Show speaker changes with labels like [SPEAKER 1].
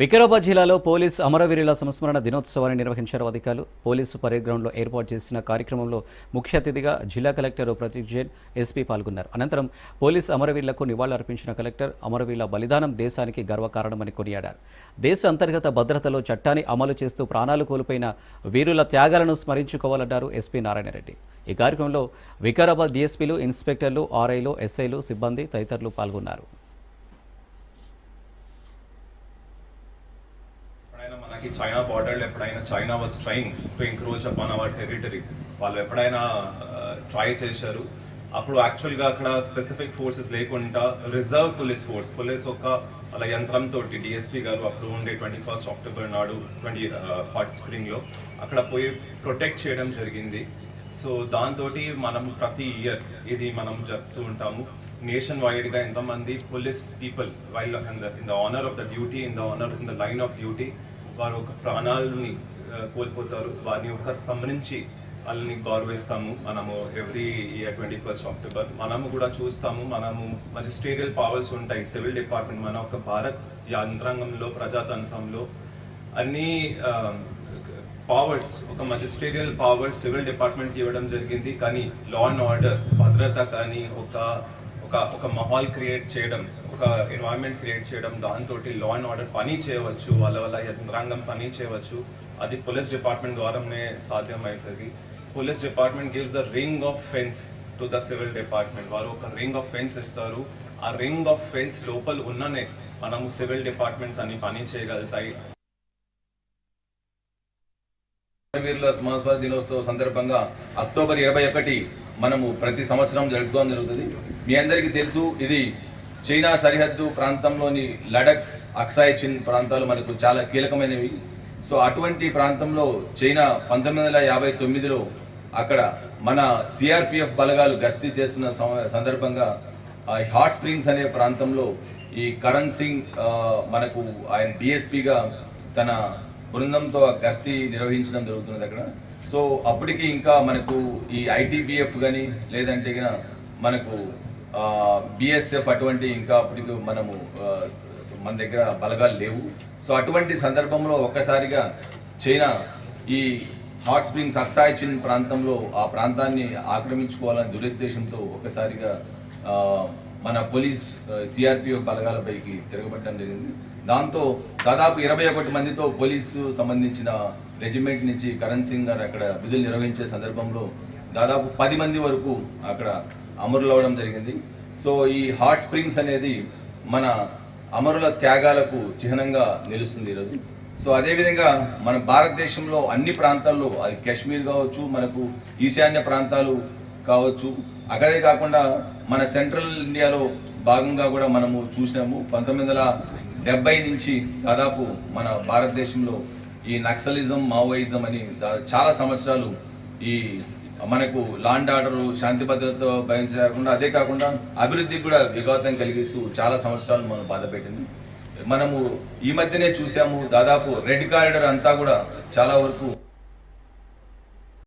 [SPEAKER 1] వికారాబాద్ జిల్లాలో పోలీస్ అమరవీరుల సంస్మరణ దినోత్సవాన్ని నిర్వహించారు అధికారులు. పోలీసు పరేడ్ గ్రౌండ్లో ఏర్పాటు చేసిన కార్యక్రమంలో ముఖ్య అతిథిగా జిల్లా కలెక్టర్ ప్రతీక్ జైన్, ఎస్పీ పాల్గొన్నారు. అనంతరం పోలీస్ అమరవీరులకు నివాళులర్పించిన కలెక్టర్ అమరవీరుల బలిదానం దేశానికి గర్వకారణమని కొనియాడారు. దేశ అంతర్గత భద్రతలో చట్టాన్ని అమలు చేస్తూ ప్రాణాలు కోల్పోయిన వీరుల త్యాగాలను స్మరించుకోవాలన్నారు ఎస్పీ నారాయణరెడ్డి. ఈ కార్యక్రమంలో వికారాబాద్ డీఎస్పీలు, ఇన్స్పెక్టర్లు, ఆర్ఐలు, ఎస్ఐలు, సిబ్బంది తదితరులు పాల్గొన్నారు.
[SPEAKER 2] మనకి చైనా బార్డర్లో ఎప్పుడైనా China was trying to encroach upon our territory, వాళ్ళు ఎప్పుడైనా ట్రై చేశారు. అప్పుడు యాక్చువల్గా అక్కడ స్పెసిఫిక్ ఫోర్సెస్ లేకుండా రిజర్వ్ పోలీస్ ఒక అలా యంత్రంతో డిఎస్పీ గారు అప్పుడు ఉండే 21 అక్టోబర్ నాడు హాట్ స్ప్రింగ్లో అక్కడ పోయి ప్రొటెక్ట్ చేయడం జరిగింది. సో దాంతో మనం ప్రతి ఇయర్ ఇది మనం జరుపుతూ ఉంటాము. నేషన్ వైడ్గా ఎంతమంది police people while in the honour of the duty, in the line of duty వారు ఒక ప్రాణాలని కోల్పోతారు. వారిని ఒక సంహరించి వాళ్ళని గౌరవిస్తాము మనము ఎవ్రీ ఇయర్ 21 అక్టోబర్. మనము కూడా చూస్తాము, మనము మెజిస్ట్రేరియల్ పవర్స్ ఉంటాయి సివిల్ డిపార్ట్మెంట్. మన ఒక భారత్ యంత్రాంగంలో, ప్రజాతంత్రంలో అన్ని పవర్స్, ఒక మెజిస్ట్రేరియల్ పవర్స్ సివిల్ డిపార్ట్మెంట్కి ఇవ్వడం జరిగింది. కానీ లా అండ్ ఆర్డర్, భద్రత కానీ ఒక మాహోల్ క్రియేట్ చేయడం, ఒక ఎన్వైరన్మెంట్ క్రియేట్ చేయడం, దాంతో లా అండ్ ఆర్డర్ పని చేయవచ్చు, వాళ్ళ యంత్రాంగం పని చేయవచ్చు. అది పోలీస్ డిపార్ట్మెంట్ ద్వారానే సాధ్యమవుతుంది. Police department gives a ring of fence to the civil department. వారు ఒక రింగ్ ఆఫ్ ఫెన్స్ ఇస్తారు. ఆ రింగ్ ఆఫ్ ఫెన్స్ లోపల ఉన్ననే మనము సివిల్ డిపార్ట్మెంట్స్ అన్ని పని చేయగలుగుతాయి.
[SPEAKER 3] వీరుల సంస్మరణ దినోత్సవం సందర్భంగా అక్టోబర్ 21 మనము ప్రతి సంవత్సరం జరుపుకోవడం జరుగుతుంది. మీ అందరికీ తెలుసు, ఇది చైనా సరిహద్దు ప్రాంతంలోని లడక్, అక్సాయ్ చిన్ ప్రాంతాలు మనకు చాలా కీలకమైనవి. సో అటువంటి ప్రాంతంలో చైనా 1959లో అక్కడ మన సిఆర్పిఎఫ్ బలగాలు గస్తీ చేస్తున్న సందర్భంగా హాట్ స్ప్రింగ్స్ అనే ప్రాంతంలో ఈ కరణ్ సింగ్ మనకు ఆయన డిఎస్పీగా తన బృందంతో గస్తీ నిర్వహించడం జరుగుతున్నది అక్కడ. సో అప్పటికి ఇంకా మనకు ఈ ఐటీబీఎఫ్ కానీ లేదంటే మనకు బిఎస్ఎఫ్ అటువంటి ఇంకా అప్పటికి మన దగ్గర బలగాలు లేవు. సో అటువంటి సందర్భంలో ఒక్కసారిగా చైనా ఈ హాట్ స్ప్రింగ్స్, అక్సాయ్ చిన్ ప్రాంతంలో ఆ ప్రాంతాన్ని ఆక్రమించుకోవాలని దురుద్దేశంతో ఒక్కసారిగా మన పోలీస్ సిఆర్పిఎఫ్ బలగాలపైకి తిరగబడడం జరిగింది. దాంతో దాదాపు 21 మందితో పోలీసు సంబంధించిన రెజిమెంట్ నుంచి కరణ్ సింగ్ గారు అక్కడ విధులు నిర్వహించే సందర్భంలో దాదాపు 10 మంది వరకు అక్కడ అమరులవడం జరిగింది. సో ఈ హాట్ స్ప్రింగ్స్ అనేది మన అమరుల త్యాగాలకు చిహ్నంగా నిలుస్తుంది ఈరోజు. సో అదేవిధంగా మన భారతదేశంలో అన్ని ప్రాంతాల్లో, అది కాశ్మీర్ కావచ్చు, మనకు ఈశాన్య ప్రాంతాలు కావచ్చు, అక్కడే కాకుండా మన సెంట్రల్ ఇండియాలో భాగంగా కూడా మనము చూసినాము. 1970 నుంచి దాదాపు మన భారతదేశంలో ఈ నక్సలిజం, మావోయిజం అని చాలా సంవత్సరాలు ఈ మనకు లాండ్ ఆర్డర్, శాంతి భద్రత భయించకుండా, అదే కాకుండా అభివృద్ధికి కూడా విఘాతం కలిగిస్తూ చాలా సంవత్సరాలు మనం బాధ పెట్టింది. మనము ఈ మధ్యనే చూసాము, దాదాపు రెడ్ కారిడార్ అంతా కూడా చాలా వరకు